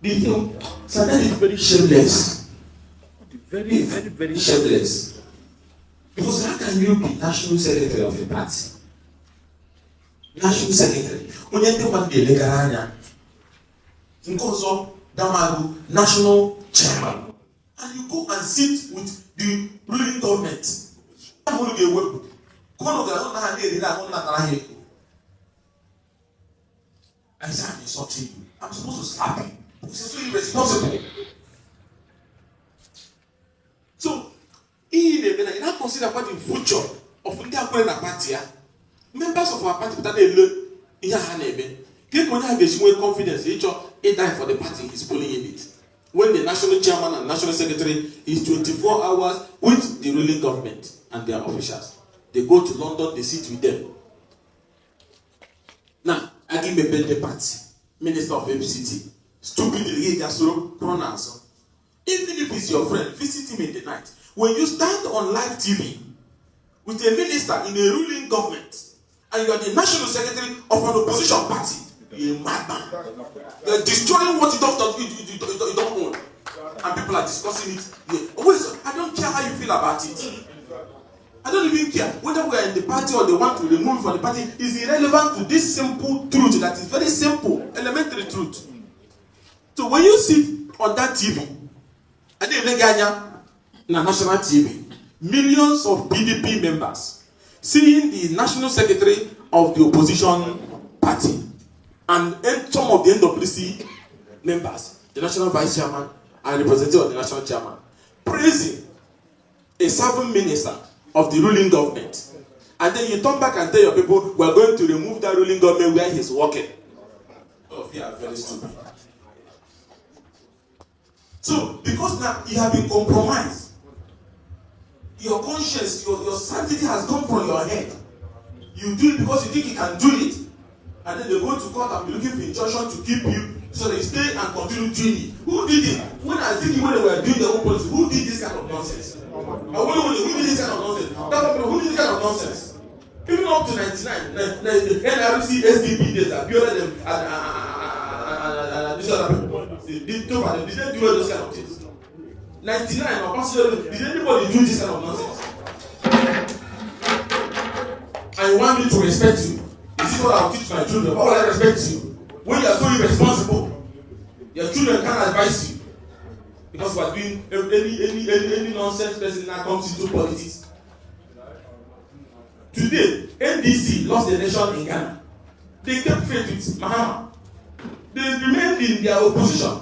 The thing, sometimes it's very shameless. Very, very, very shameless. Because how can you be national secretary of a party? National secretary. When you think about the legal Damagum, national chairman, and you go and sit with the ruling government. I said, I'm insulting you. I'm supposed to slap you. It's really irresponsible. So, you not consider what the future of India party. Members of our party that they learn in Hanebe. People have a confidence each a time for the party is pulling in it. When the national chairman and national secretary is 24 hours with the ruling government and their officials. They go to London, they sit with them. Now, I give a birthday party, Minister of FCT. Stupidly, pronounce. Even if it's your friend, visit him in the night. When you stand on live TV with a minister in a ruling government and you are the national secretary of an opposition party, you're a madman. You're destroying what you don't own. And people are discussing it. I don't care how you feel about it. I don't even care whether we are in the party or they want to remove from the party. Is irrelevant to this simple truth that is very simple, elementary truth. So when you sit on that TV, and then national TV, millions of PDP members seeing the national secretary of the opposition party and some of the NWC members, the national vice chairman and representative of the national chairman, praising a serving minister of the ruling government, and then you turn back and tell your people we are going to remove that ruling government where he's working. All of you are very stupid. So because now you have been compromised, your conscience, your sanctity has gone from your head. You do it because you think you can do it, and then they go to court and be looking for injunction to keep you, so they stay and continue doing it. Who did it? When I was thinking when they were doing their own policy, who did this kind of nonsense? Who did this kind of nonsense? Who did this kind of nonsense? Even up to 99, the NRC SDP days are bigger than these other people. They didn't do those kind of things. 99 or possibly, did anybody do this kind of nonsense? And you want me to respect you? This is what I'll teach my children. How will I respect you? When you are so irresponsible, your children can't advise you. Because we are doing any nonsense person that comes into politics. Today, NDC lost the election in Ghana. They kept faith with Mahama. They remained in their opposition,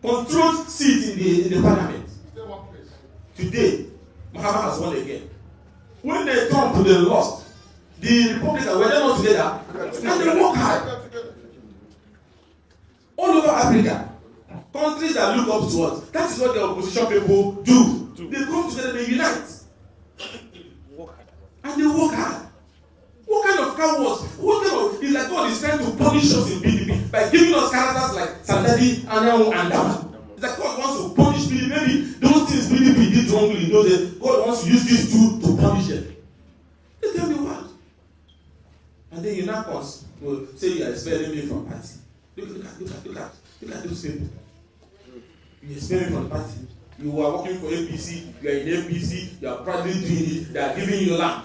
controlled seat in the parliament. Today, Mahama has won again. When they Trump they lost, the Republicans were not together, and they work hard. All over Africa, countries that look up to us, that is what the opposition people do. They come together, they unite. And they work hard. What kind of cowards? What kind of, it's like God is trying to punish us in PDP by giving us characters like Sandadi, Anyanwu, and Damagum. It's like God wants to punish PDP. Maybe those things PDP did wrongly, you know that God wants to use these two to punish them. They tell me what? And then you now will say you are expelling me from party. Look at those people. You expel me from the party. You are working for APC, you are in APC, you are proudly doing it, they are giving you land.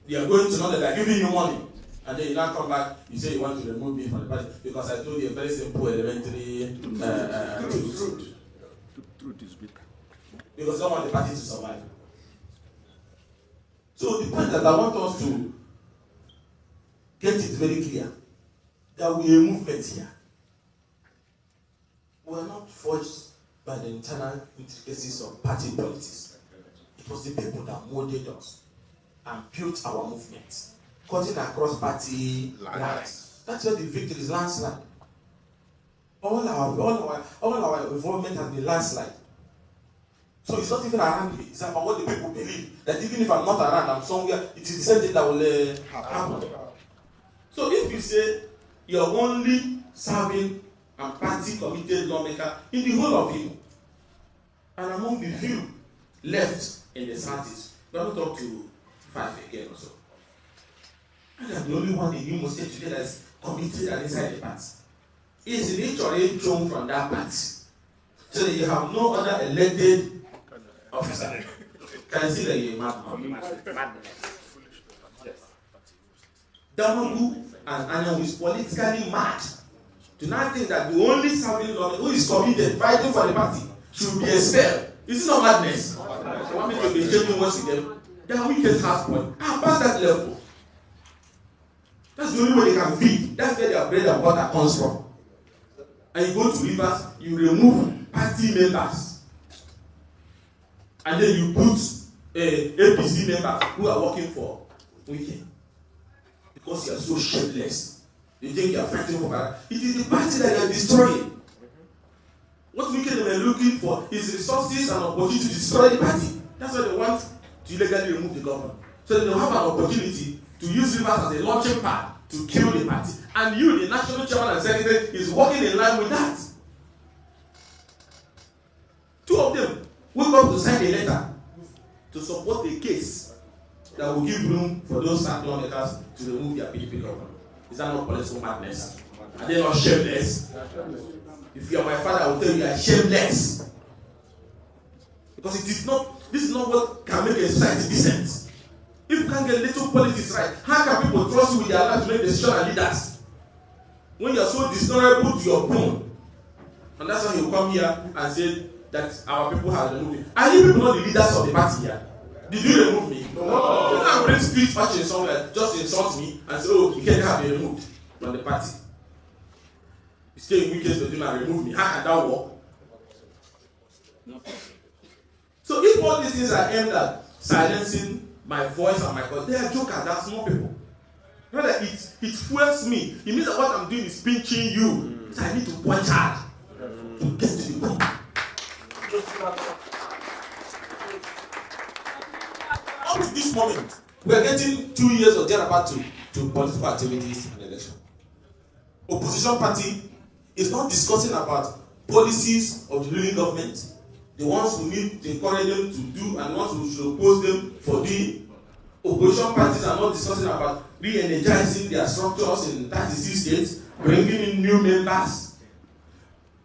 They are going to know that they are giving you money. And then you now come back, you say you want to remove me from the party because I told you a very simple elementary truth. Truth is bitter. Because you don't want the party to survive. So the point that I want us to get it very clear, that we are a movement here. We are not forged by the internal intricacies of party politics. It was the people that molded us and built our movement, cutting across party lines. That's where the victory is landslide. All our involvement has been landslide. So it's not even around me. It's about what the people believe. That even if I'm not around, I'm somewhere, it is the same thing that will happen. So if you say you're only serving a party committed lawmaker in the whole of you, and among the few left in the southeast, don't talk to 5 again or so. And I'm the only one in Imo State today that is committed and inside the party. is literally thrown from that party. So that you have no other elected officer. Can you see that you're mad? Damagum and Anyanwu is politically mad. Do not think that the only serving lawyer who is committed fighting for the party should be expelled. Is it not madness? They want me to be changing words with them. They are wicked husband. I pass that level. That's the only way they can feed. That's where their bread and butter comes from. And you go to rivers, you remove party members. And then you put APC members who are working for weekend. Because you are so shameless. You think you are fighting for power. It is the party that you are destroying. What weekend they are looking for is resources and opportunity to destroy the party. That's why they want to illegally remove the government. So they will have an opportunity to use rivers as a launching pad to kill the party. And you, the national chairman and secretary, is working in line with that. Two of them will come to sign a letter to support the case that will give room for those sacked lawmakers to remove their PDP government. Is that not political madness? Are they not shameless? If you are my father, I will tell you are shameless. Because this is not what can make a society decent. If you can't get little politics right, how can people trust you with their life to make decisions and leaders? When you are so dishonorable to your bone. And that's why you come here and say that our people have removed me. Are you people not the leaders of the party here? Did you remove me? No. You can't bring street fashion somewhere, just insult me and say, oh, you can't have me removed from the party. You stay in weekends with him and remove me. How can that work? No. So if all these things are aimed at silencing my voice and my cause, they are jokers, they are small people. Rather, it fuels me. It means that what I'm doing is pinching you. So I need to punch hard to get to the point. Up to this moment, we are getting 2 years or thereabout to political activities and election. Opposition party is not discussing about policies of the ruling government, the ones who need to encourage them to do and the ones who should oppose them for doing. Opposition parties are not discussing about re-energizing their structures in 36 states, bringing in new members,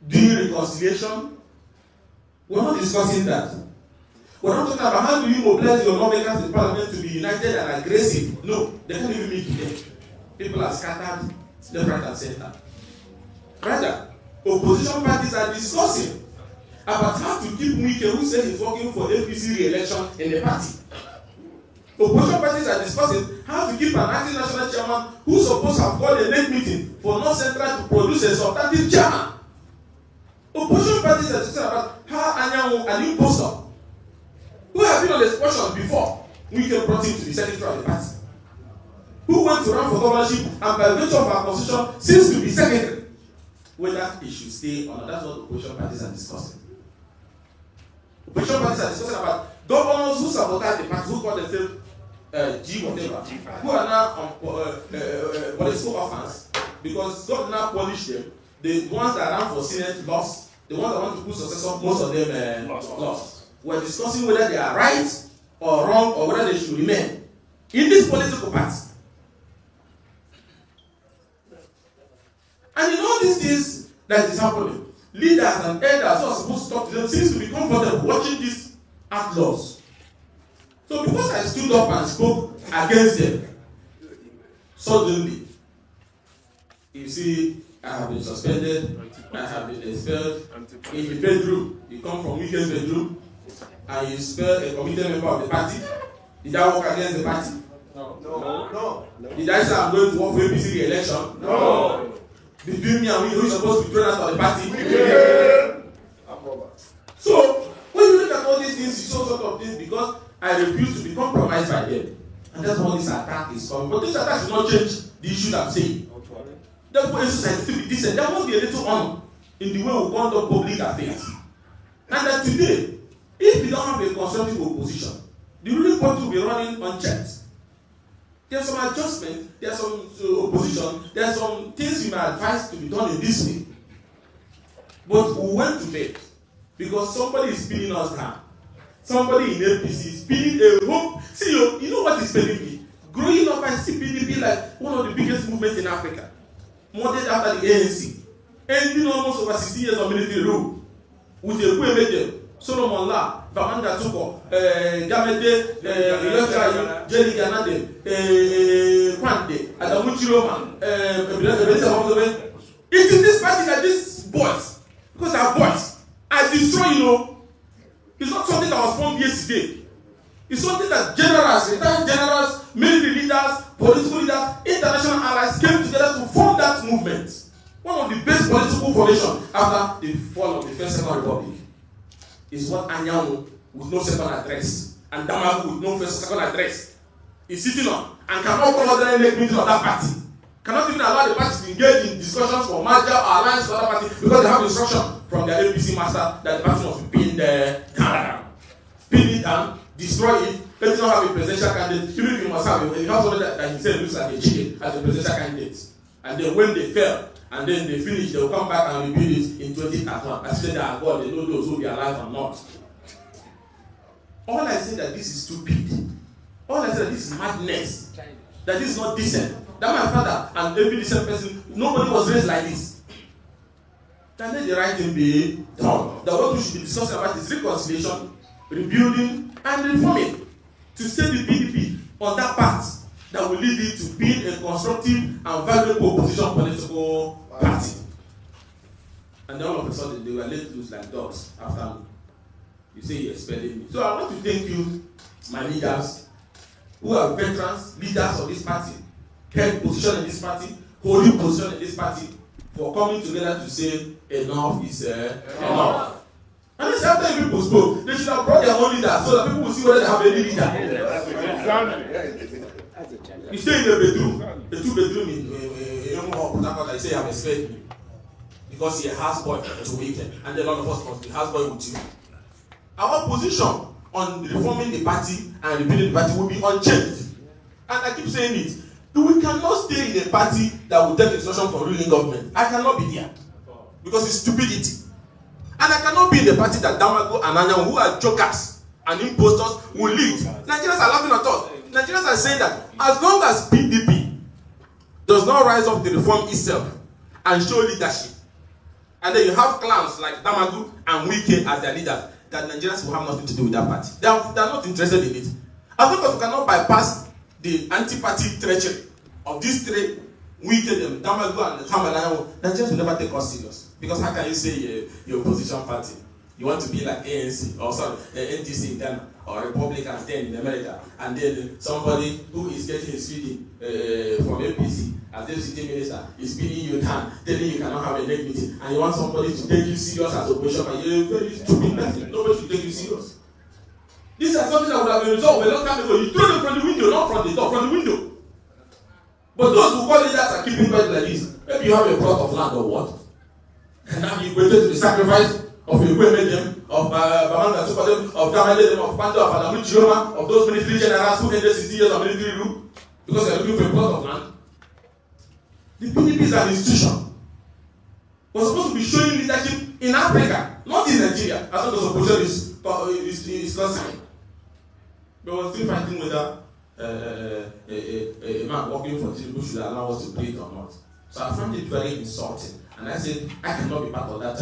doing reconciliation. We're not discussing that. We're not talking about how do you mobilize your lawmakers in parliament to be united and aggressive. No, they can't even meet today. People are scattered left, right, and center. Rather, opposition parties are discussing about how to keep Wike, who said he's working for APC re-election, in the party. Opposition parties are discussing how to keep an acting national chairman who's supposed to have called a late meeting for North Central to produce a substantive chairman. Opposition parties are discussing about how Anyanwu, an imposter, who have been on the expulsion before, Wike brought him to the secretary of the party, who went to run for governorship and by virtue of our constitution seems to be secretary, whether he should stay or not. That's what opposition parties are discussing. Opposition parties are discussing about governors who sabotage the party, who call themselves G whatever, who are now political orphans, because God now punished them. The ones that ran for Senate lost, the ones that want to put successor, most of them lost. We're discussing whether they are right or wrong or whether they should remain in this political party. And in all these things that is happening, leaders and elders who are supposed to talk to them seems to be comfortable watching these outlaws. So because I stood up and spoke against them, suddenly, you see, I have been suspended, I have been expelled. In the bedroom, you come from Wike's bedroom, and you expel a committed member of the party. Did I work against the party? No. Did I say I'm going to work for APC re-election? No. Between me and Wike, who is supposed to be thrown out of the party? So, when you look at all these things, you saw sort of things because I refuse to be compromised by them. And that's why this attack is coming. But this attack will not change the issues I'm saying. Therefore, a society to be decent, there must be a little honor in the way we conduct public affairs. And that today, if we don't have a constructive opposition, the ruling party will be running unchecked. There's some adjustment, there's some opposition, there's some things we may advise to be done in this way. But we went to bed because somebody is pinning us down. Somebody in APC is pinning a hope. See, you know what is paining me? Growing up, I see PDP like one of the biggest movements in Africa, modeled after the ANC. ending almost over 60 years of military rule, with a way made Solomon La, Bamanda Tuko, Gamede, Jelly Ganade, Kwande, Adamuchi Roman, it is this party that these boys, because they are boys, are destroying, you know. It's not something that was formed yesterday. It's something that generals, retired generals, military leaders, political leaders, international allies came together to form that movement. One of the best political formations after the fall of the First Second Republic is what Anyanwu with no second address and Damagum with no first second address is sitting on and cannot call out any meeting of that party. Cannot even allow the party to engage in discussions for merger or alliance with other party because they have instruction from their APC master that the party must be pinned down. Pin it down, destroy it. Let it not have a presidential candidate. Even if you must have you have somebody that himself looks like a chicken as a presidential candidate. And then when they fail and then they finish, they will come back and rebuild it in 2031. I said that God, they know those who will be alive or not. All I say that this is stupid. All I say that this is madness. That this is not decent. That my father and every decent person, nobody was raised like this. Can let the right thing be done? That what we should be discussing about is reconciliation, rebuilding, and reforming. To set the PDP on that path that will lead it to being a constructive and valuable opposition political party. And then all of a sudden they were let loose like dogs after me. You say you're expelling me. So I want to thank you, my leaders, who are veterans, leaders of this party, held position in this party, holding position in this party, for coming together to say enough is enough. And this after people spoke, they should have brought their own leader so that people will see whether they have any leader. You stay in the bedroom, the two-bedroom in Port I say you have expelled me because he a houseboy to weekend, and a lot of us must be houseboy with you. Our position on reforming the party and rebuilding the party will be unchanged. And I keep saying it. We cannot stay in a party that will take instruction from ruling government. I cannot be there because it's stupidity. And I cannot be in the party that Damagum and Anyanwu, who are jokers and impostors, will lead. Nigerians are laughing at us. Nigerians are saying that as long as PDP does not rise up to reform itself and show leadership, and then you have clowns like Damagum and Wike as their leaders, that Nigerians will have nothing to do with that party. They are not interested in it. As long as we cannot bypass the anti-party treachery of these three Wike, Damagum and Anyanwu, Nigerians will never take us serious. Because how can you say your opposition party? You want to be like ANC or sorry, NDC in Ghana or Republicans then in America, and then somebody who is getting his feeding from APC as deputy minister is pinning you down, telling you cannot have a next meeting, and you want somebody to take you serious as opposition, but you're a very stupid person. Nobody should take you serious. This is something that would have been resolved a long time ago. You throw them from the window, not from the door, from the window. But those who call leaders are keeping quiet like this. Maybe you have a plot of land or what? Can that be equated to the sacrifice of Ugochinyere, of Bamanda Tuko, of Damagum, of Pando, of Adamuchi Roman, of those military generals who ended 60 years of military rule because they are looking for a plot of land? The PDP is an institution. We're supposed to be showing leadership in Africa, not in Nigeria, as long as opposition is concerned. But we're still fighting whether a man working for Tinubu should allow us to play it or not. So I found it very insulting. And I said, I cannot be part of that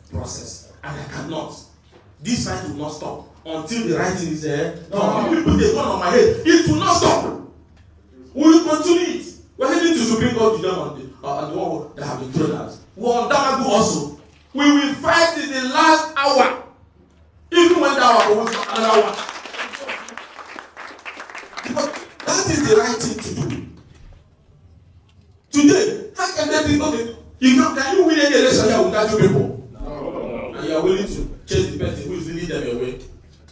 process. And I cannot. This fight will not stop until the right thing is there. No, if you put a gun on my head, it will not stop. We will continue it. We're heading to Supreme Court with them on the one that have been thrown out. We're on Damagum also. We will fight in the last hour. Even when that hour goes another one. Because that is the right thing to do. Today, how can they think, okay, can you win any election here without you people? No. And you are willing to chase the person who is leading them away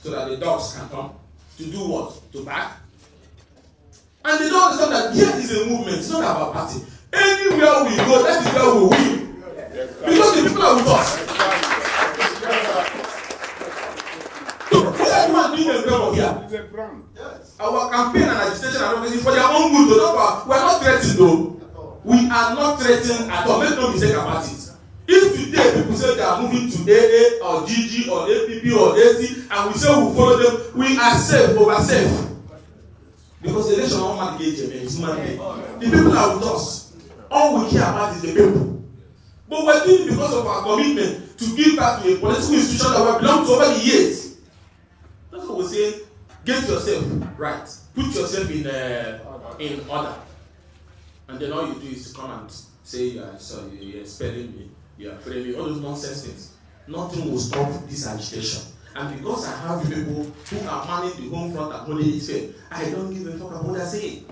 so that the dogs can come to do what? To back? And they don't understand that here is a movement, it's not about party. Anywhere we go, that is where we win. Because the people are with us. So, everyone doing a brand here. Yes. Our campaign and agitation and everything for their own good. We are not threatened though. We are not threatened at all. Make no mistake about it. If today people say they are moving to AA or GG or APP or AC and we say we follow them, we are safe, over safe. Because the election won't manage is human being. The people are with us. All we care about is the people. But we're doing it because of our commitment to give back to a political institution that we belong to over the years. That's what we're saying. Get yourself right. Put yourself in order. And then all you do is to come and say you're expelling me, you're failing me, all those nonsense things. Nothing will stop this agitation. And because I have people who are manning the home front and holding it fair, I don't give a fuck about what I say.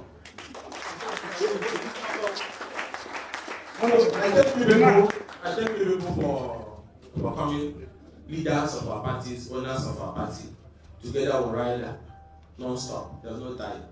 I thank people for coming, leaders of our parties, owners of our party. Together we'll ride non-stop. There's no time.